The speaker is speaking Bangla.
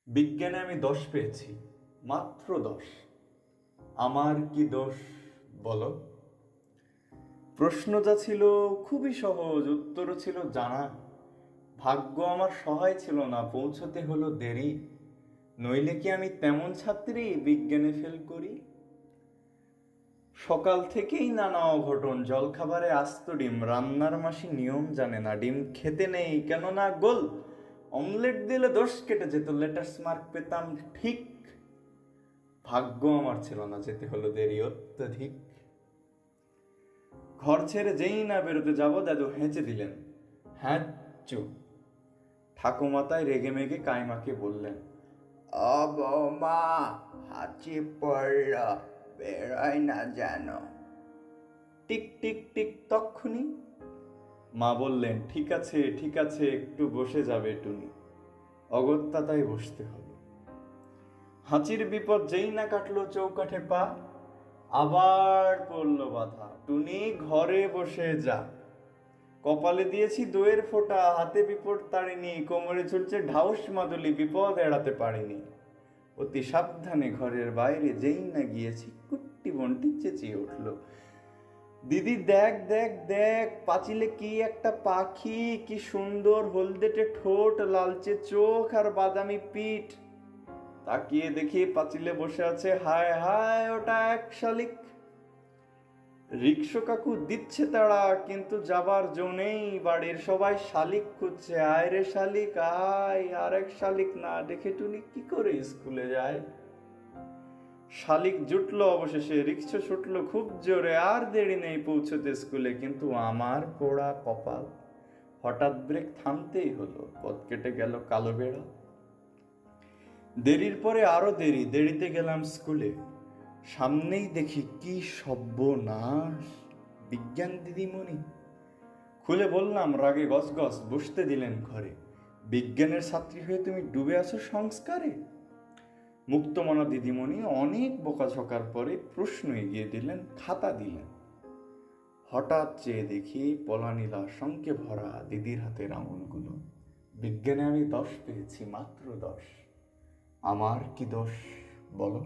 বিজ্ঞানে আমি 10 পেয়েছি, মাত্র 10। আমার কি দোষ বলো? প্রশ্ন যা ছিল খুবই সহজ, উত্তরও ছিল জানা। ভাগ্য আমার সহায় ছিল না, পৌঁছতে হলো দেরি। নইলে কি আমি তেমন ছাত্রী বিজ্ঞানে ফেল করি? সকাল থেকেই নানা অঘটন, জলখাবারে আস্ত ডিম, রান্নার মাসি নিয়ম জানে না, ডিম খেতে নেই কেননা গোল। অমলেট দিলে দোষ কেটে যেত, লেটার্স মার্ক পেতাম ঠিক। ভাগ্য আমার ছিল না, যেতে হলো দেরি অত্যধিক। ঘর ছেড়ে যেই না বেরোতে যাব, দাদু হেঁচে দিলেন। হ্যাঁ চুপ। ঠাকুমাতায় রেগে মেগে কাইমাকে বললেন, ও বৌমা, হাঁচি পড়ল, বেরোয় না যেন। টিক টিক টিক। তক্ষুনি মা বললেন, ঠিক আছে ঠিক আছে, একটু বসে যাবে টুনি। অগত্যা তাই বসতে হলো। হাঁচির বিপদ যেই না কাটলো চৌকাঠে পা, আবার পড়লো বাধা, টুনি ঘরে বসে যা। কপালে দিয়েছি দইয়ের ফোঁটা, হাতে বিপদ তাড়িনি, কোমরে ঝুলছে ঢাউস মাদুলি, বিপদ এড়াতে পারিনি। অতি সাবধানে ঘরের বাইরে যেই না গিয়েছি, কুট্টি বনটি চেঁচিয়ে উঠল, দিদি দেখ দেখ দেখ, পাঁচিলে কি একটা পাখি, কি সুন্দর হলদেটে ঠোঁট, লালচে চোখ আর বাদামি পিঠ। তাকিয়ে দেখি পাঁচিলে বসে আছে, হায় হায় ওটা এক শালিক। রিক্সো কাকু দিচ্ছে তাড়া, কিন্তু যাবার জো নেই, বাড়ির সবাই শালিক খুঁজছে, আয় রে শালিক আয়। আর এক শালিক না দেখে টুনি কি করে স্কুলে যায়? শালিক জুটলো অবশেষে, রিক্সা ছুটলো খুব জোরে, আর দেরি নেই পৌঁছতে স্কুলে। কিন্তু আমার পোড়া কপাল, হঠাৎ ব্রেক থামতেই হলো, পথ কেটে গেল কালো বেড়া। দেরির পরে আরো দেরি, দেরিতে গেলাম স্কুলে। সামনেই দেখি কি সর্বনাশ, বিজ্ঞান দিদিমণি। খুলে বললাম রাগে গসগস, বসতে দিলেন ঘরে। বিজ্ঞানের ছাত্রী হয়ে তুমি ডুবে আছো সংস্কারে। মুক্তমনা দিদিমণি অনেক বকাঝকার পরে প্রশ্ন এগিয়ে দিলেন, খাতা দিলেন। হঠাৎ চেয়ে দেখি পলানীলা শঙ্কে ভরা দিদির হাতের আঙুলগুলো। বিজ্ঞানে আমি 10 পেয়েছি, মাত্র 10। আমার কি দোষ বলো?